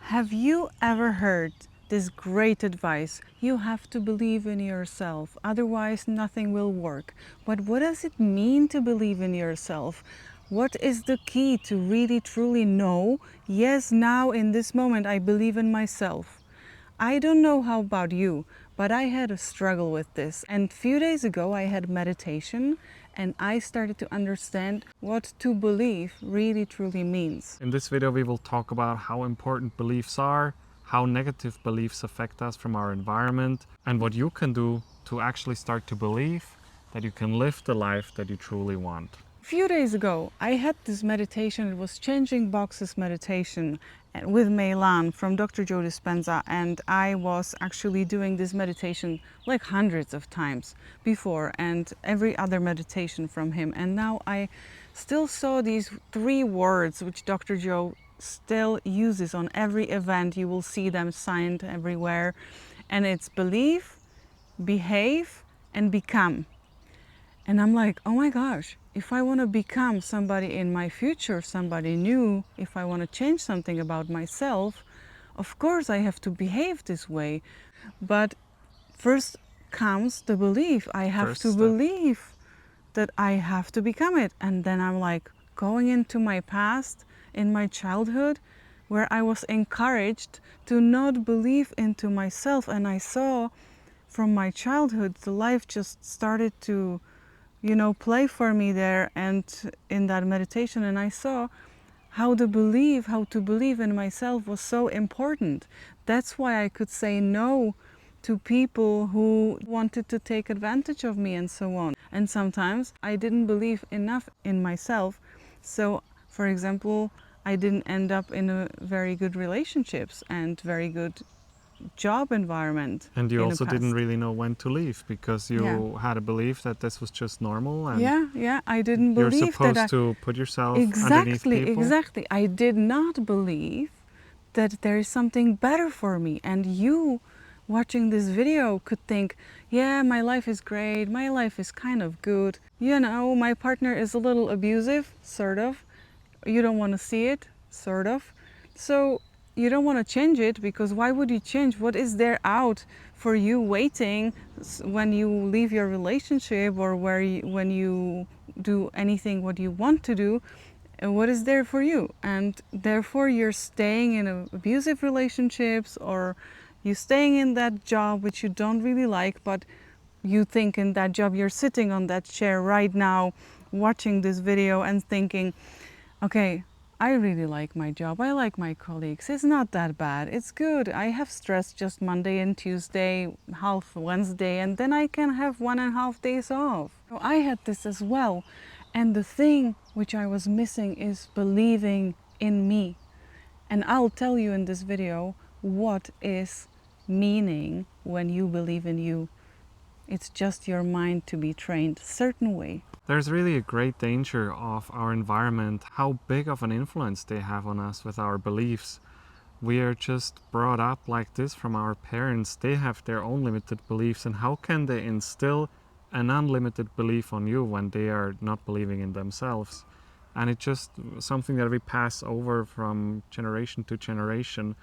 Have you ever heard this great advice? You have to believe in yourself, otherwise nothing will work. But what does it mean to believe in yourself? What is the key to really truly know, yes, now in this moment I believe in myself? I don't know how about you, but I had a struggle with this. And a few days ago I had meditation and I started to understand what to believe really truly means. In this video we will talk about how important beliefs are, how negative beliefs affect us from our environment, and what you can do to actually start to believe that you can live the life that you truly want. A few days ago, I had this meditation. It was Changing Boxes meditation with Meilan from Dr. Joe Dispenza, and I was actually doing this meditation like hundreds of times before, and every other meditation from him. And now I still saw these three words which Dr. Joe still uses on every event. You will see them signed everywhere, and it's believe, behave, and become. And I'm like, oh my gosh, if I want to become somebody in my future, somebody new, if I want to change something about myself, of course I have to behave this way. But first comes the belief. I have First to step. believe that I have to become it. And then I'm like going into my past, in my childhood, where I was encouraged to not believe into myself. And I saw from my childhood, the life just started to play for me there and in that meditation, and I saw how to believe in myself was so important. That's why I could say no to people who wanted to take advantage of me and so on. And sometimes I didn't believe enough in myself. So, for example, I didn't end up in a very good relationships and very good job environment. And you in the also past. didn't really know when to leave because you Yeah. had a belief that this was just normal and Yeah, I didn't you're believe supposed that to put yourself underneath people. Exactly. I did not believe that there is something better for me. And you watching this video could think, yeah, my life is great, my life is kind of good. My partner is a little abusive, sort of. You don't want to see it, sort of. So you don't want to change it, because why would you change? What is there out for you waiting when you leave your relationship, or when you do anything what you want to do? And what is there for you? And therefore you're staying in abusive relationships, or you staying in that job which you don't really like, but you think in that job you're sitting on that chair right now watching this video and thinking, okay, I really like my job, I like my colleagues, it's not that bad, it's good, I have stress just Monday and Tuesday, half Wednesday, and then I can have 1.5 days off. So I had this as well, and the thing which I was missing is believing in me. And I'll tell you in this video what is meaning when you believe in you. It's just your mind to be trained a certain way. There's really a great danger of our environment, how big of an influence they have on us with our beliefs. We are just brought up like this from our parents. They have their own limited beliefs, and how can they instill an unlimited belief on you when they are not believing in themselves? And it's just something that we pass over from generation to generation,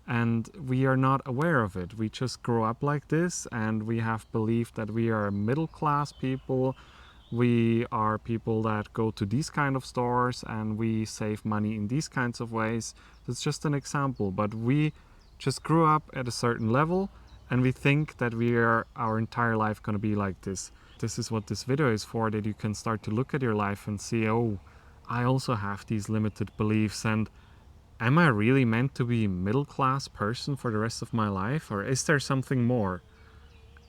and we are not aware of it. We just grow up like this, and we have believed that we are middle class people. We are people that go to these kind of stores and we save money in these kinds of ways. That's just an example, but we just grew up at a certain level and we think that we are our entire life going to be like this. This is what this video is for, that you can start to look at your life and see, oh, I also have these limited beliefs, and am I really meant to be a middle class person for the rest of my life, or is there something more?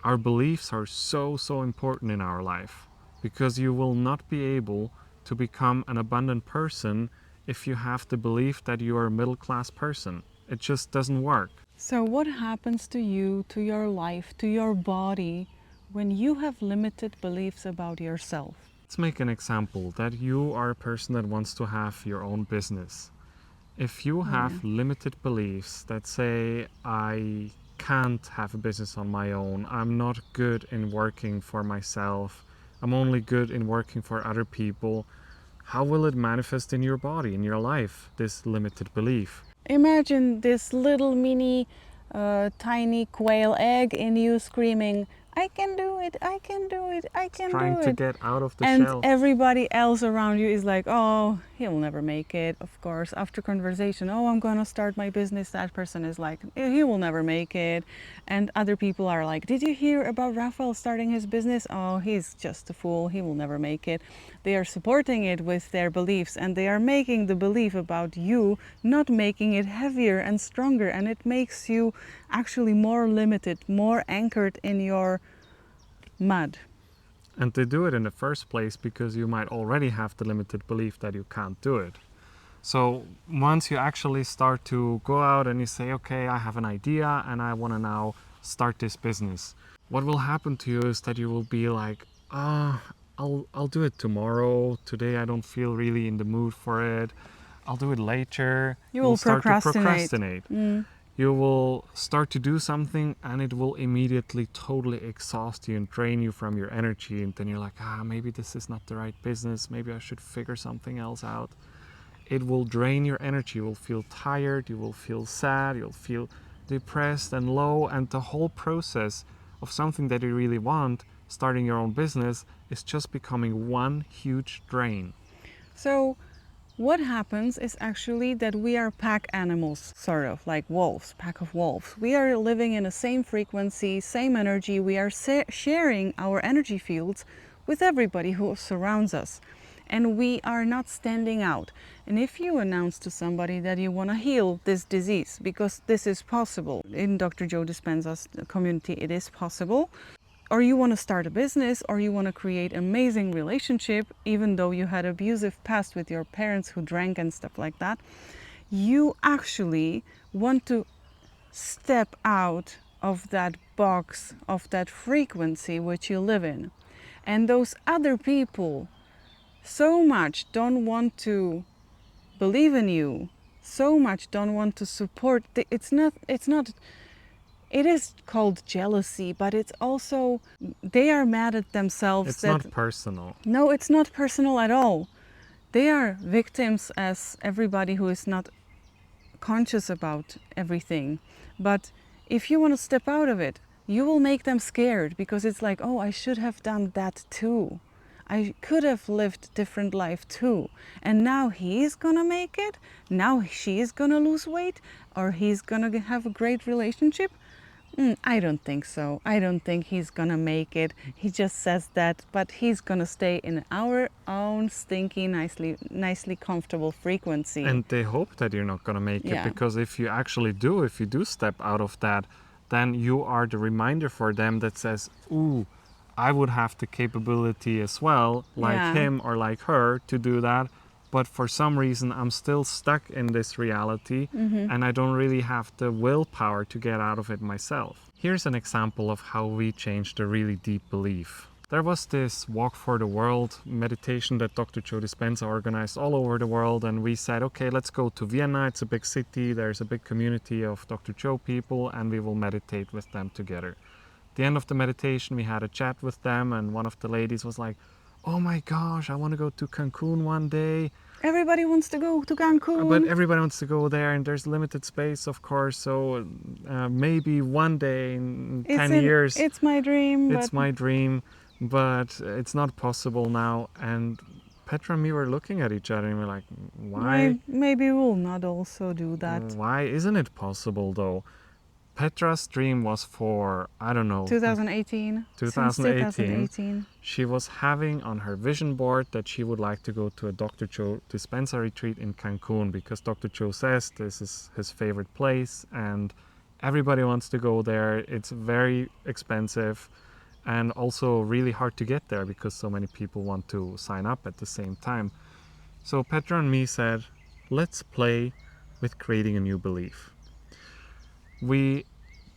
Our beliefs are so important in our life, because you will not be able to become an abundant person if you have the belief that you are a middle class person. It just doesn't work. So what happens to you, to your life, to your body when you have limited beliefs about yourself? Let's make an example that you are a person that wants to have your own business. If you have limited beliefs that say, I can't have a business on my own, I'm not good in working for myself, I'm only good in working for other people, how will it manifest in your body, in your life, this limited belief? Imagine this little mini tiny quail egg in you screaming, I can do it, I can do it, I can Trying do to it. get out of the And shell. everybody else around you is like, oh, he'll never make it. Of course, after conversation, oh, I'm gonna start my business. That person is like, he will never make it. And other people are like, did you hear about Raphael starting his business? Oh, he's just a fool. He will never make it. They are supporting it with their beliefs, and they are making the belief about you, not making it heavier and stronger. And it makes you actually more limited, more anchored in your mud. And they do it in the first place because you might already have the limited belief that you can't do it. So once you actually start to go out and you say, okay, I have an idea and I want to now start this business, what will happen to you is that you will be like, I'll do it tomorrow. Today I don't feel really in the mood for it. I'll do it later. You will start to procrastinate. procrastinate. You will start to do something and it will immediately totally exhaust you and drain you from your energy. And then you're like, maybe this is not the right business. Maybe I should figure something else out. It will drain your energy. You will feel tired. You will feel sad. You'll feel depressed and low. And the whole process of something that you really want, starting your own business, is just becoming one huge drain. So what happens is actually that we are pack animals, sort of like wolves, pack of wolves. We are living in the same frequency, same energy. We are sharing our energy fields with everybody who surrounds us. And we are not standing out. And if you announce to somebody that you want to heal this disease, because this is possible, in Dr. Joe Dispenza's community, it is possible, or you want to start a business, or you want to create an amazing relationship, even though you had abusive past with your parents who drank and stuff like that, you actually want to step out of that box, of that frequency which you live in. And those other people so much don't want to believe in you, so much don't want to support. It is called jealousy, but it's also, they are mad at themselves. It's not personal. No, it's not personal at all. They are victims as everybody who is not conscious about everything. But if you want to step out of it, you will make them scared, because it's like, oh, I should have done that too. I could have lived different life too. And now he's gonna make it? Now she is gonna lose weight? Or he's gonna have a great relationship? I don't think so. I don't think he's gonna make it. He just says that, but he's gonna stay in our own stinky, nicely comfortable frequency. And they hope that you're not gonna make it, because if you do step out of that, then you are the reminder for them that says, ooh, I would have the capability as well, like him or like her, to do that. But for some reason, I'm still stuck in this reality, and I don't really have the willpower to get out of it myself. Here's an example of how we changed a really deep belief. There was this Walk for the World meditation that Dr. Joe Dispenza organized all over the world, and we said, okay, let's go to Vienna. It's a big city. There's a big community of Dr. Joe people, and we will meditate with them together. At the end of the meditation, we had a chat with them, and one of the ladies was like, oh my gosh, I want to go to Cancun one day. Everybody wants to go to Cancun. But everybody wants to go there, and there's limited space, of course. So maybe one day in 10 years. It's my dream. It's my dream, but it's not possible now. And Petra and me were looking at each other and we're like, why? Maybe we'll not also do that. Why isn't it possible though? Petra's dream was for, I don't know, 2018. 2018. She was having on her vision board that she would like to go to a Dr. Joe Dispenza retreat in Cancun, because Dr. Joe says this is his favorite place and everybody wants to go there. It's very expensive and also really hard to get there because so many people want to sign up at the same time. So Petra and me said, let's play with creating a new belief. We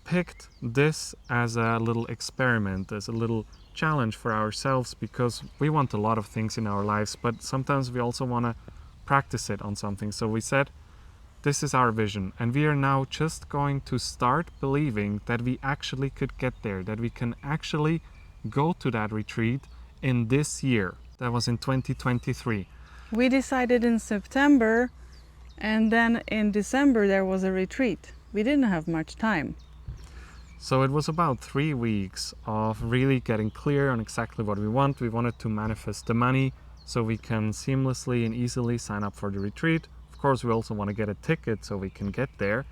picked this as a little experiment, as a little challenge for ourselves, because we want a lot of things in our lives, but sometimes we also want to practice it on something. So we said, this is our vision, and we are now just going to start believing that we actually could get there, that we can actually go to that retreat in this year. That was in 2023. We decided in September And then in December there was a retreat. We didn't have much time. So it was about 3 weeks of really getting clear on exactly what we want. We wanted to manifest the money so we can seamlessly and easily sign up for the retreat. Of course, we also want to get a ticket so we can get there.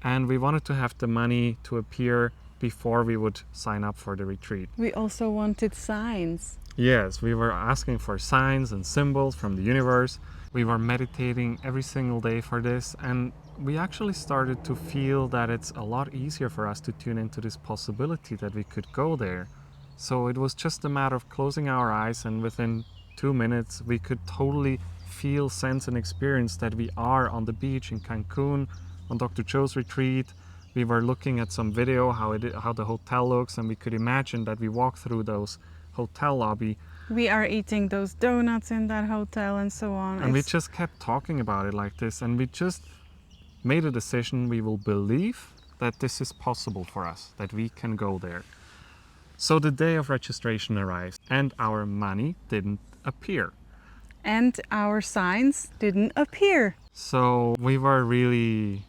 And we wanted to have the money to appear before we would sign up for the retreat. We also wanted signs. Yes, we were asking for signs and symbols from the universe. We were meditating every single day for this, and we actually started to feel that it's a lot easier for us to tune into this possibility that we could go there. So it was just a matter of closing our eyes, and within 2 minutes we could totally feel, sense, and experience that we are on the beach in Cancun on Dr. Joe's retreat. We were looking at some video how the hotel looks, and we could imagine that we walk through those hotel lobby. We are eating those donuts in that hotel and so on. And we just kept talking about it like this, and we just made a decision. We will believe that this is possible for us, that we can go there. So the day of registration arrives, and our money didn't appear. And our signs didn't appear. So we were really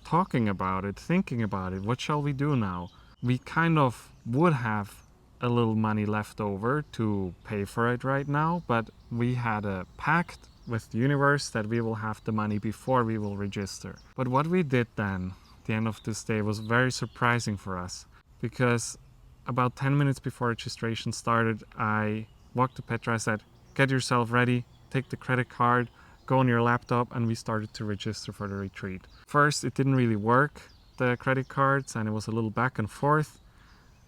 talking about it, thinking about it. What shall we do now? We kind of would have a little money left over to pay for it right now, but we had a pact with the universe that we will have the money before we will register. But what we did then, at the end of this day, was very surprising for us, because about 10 minutes before registration started, I walked to Petra. I said, get yourself ready, take the credit card, go on your laptop, and we started to register for the retreat. First, it didn't really work, the credit cards, and it was a little back and forth.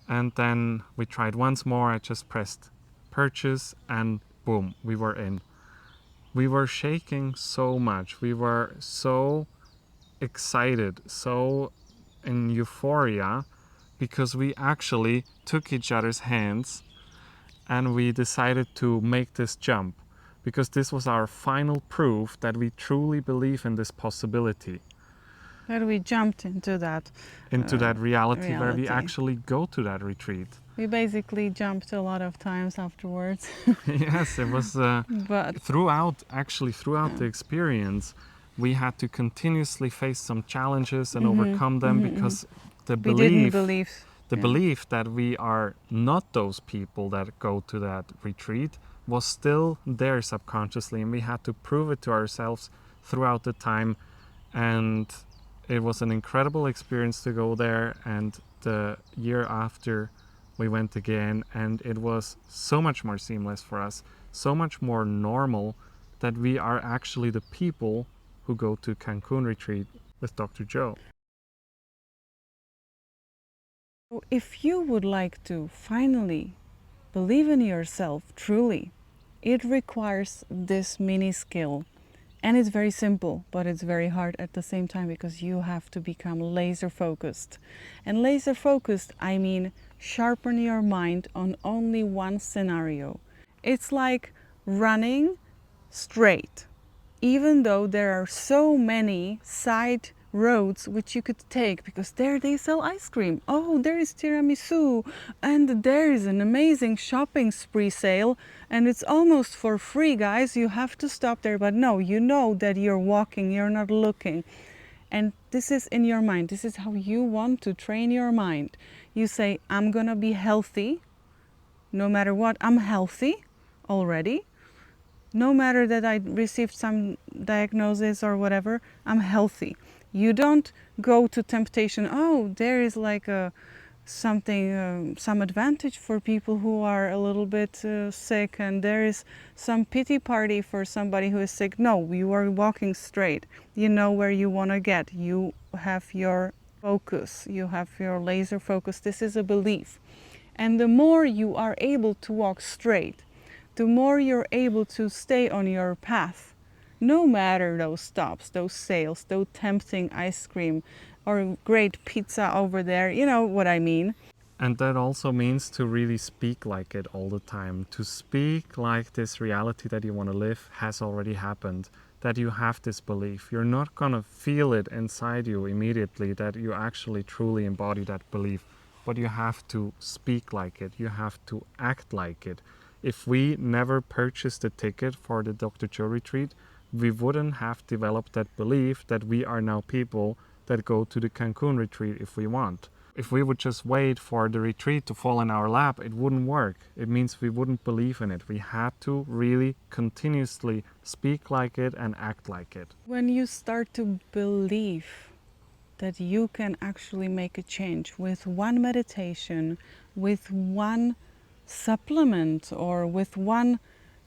And then we tried once more. I just pressed purchase, and boom, we were in. We were shaking so much. We were so excited, so in euphoria, because we actually took each other's hands and we decided to make this jump, because this was our final proof that we truly believe in this possibility. That we jumped into that reality where we actually go to that retreat. We basically jumped a lot of times afterwards. Yes, it was but throughout the experience we had to continuously face some challenges and overcome them, because the we didn't believe. belief that we are not those people that go to that retreat was still there subconsciously, and we had to prove it to ourselves throughout the time. And it was an incredible experience to go there, and the year after we went again, and it was so much more seamless for us, so much more normal, that we are actually the people who go to Cancun Retreat with Dr. Joe. If you would like to finally believe in yourself truly, it requires this mini skill. And it's very simple, but it's very hard at the same time, because you have to become laser focused. And laser focused, I mean sharpen your mind on only one scenario. It's like running straight, even though there are so many side roads which you could take, because there they sell ice cream. Oh, there is tiramisu, and there is an amazing shopping spree sale, and it's almost for free, guys. You have to stop there. But no, you know that you're walking, you're not looking. And this is in your mind. This is how you want to train your mind. You say, I'm gonna be healthy no matter what. I'm healthy already. No matter that I received some diagnosis or whatever, I'm healthy. You don't go to temptation. Oh, there is like something, some advantage for people who are a little bit sick, and there is some pity party for somebody who is sick. No, you are walking straight. You know where you want to get. You have your focus. You have your laser focus. This is a belief. And the more you are able to walk straight, the more you're able to stay on your path. No matter those stops, those sales, those tempting ice cream or great pizza over there, you know what I mean. And that also means to really speak like it all the time. To speak like this reality that you want to live has already happened. That you have this belief. You're not going to feel it inside you immediately, that you actually truly embody that belief. But you have to speak like it. You have to act like it. If we never purchased the ticket for the Dr. Joe retreat, we wouldn't have developed that belief that we are now people that go to the Cancun retreat if we want. If we would just wait for the retreat to fall in our lap, it wouldn't work. It means we wouldn't believe in it. We had to really continuously speak like it and act like it. When you start to believe that you can actually make a change with one meditation, with one supplement, or with one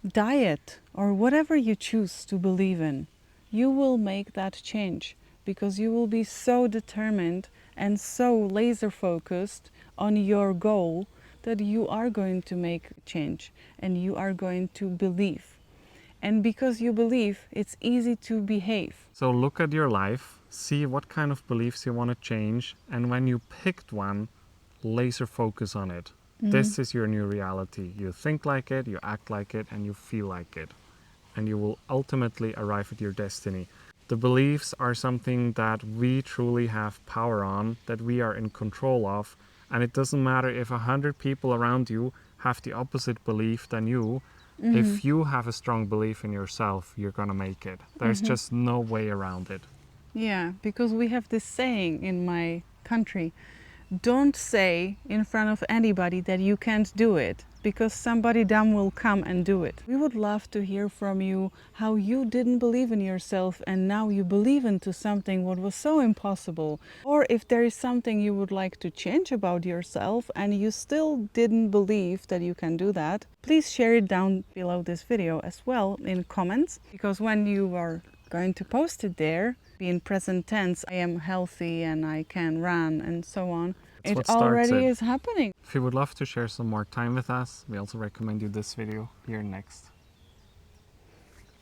diet, or whatever you choose to believe in, you will make that change, because you will be so determined and so laser focused on your goal that you are going to make change and you are going to believe. And because you believe, it's easy to behave. So look at your life, see what kind of beliefs you want to change, and when you picked one, laser focus on it. This is your new reality. You think like it, you act like it, and you feel like it. And you will ultimately arrive at your destiny. The beliefs are something that we truly have power on, that we are in control of. And it doesn't matter if 100 people around you have the opposite belief than you. If you have a strong belief in yourself, you're gonna make it. There's just no way around it. Yeah, because we have this saying in my country, don't say in front of anybody that you can't do it, because somebody dumb will come and do it. We would love to hear from you how you didn't believe in yourself and now you believe into something what was so impossible. Or if there is something you would like to change about yourself and you still didn't believe that you can do that, please share it down below this video as well in comments, because when you are going to post it there, be in present tense, I am healthy and I can run and so on. That's what It starts already it. is happening. If you would love to share some more time with us, we also recommend you this video here next.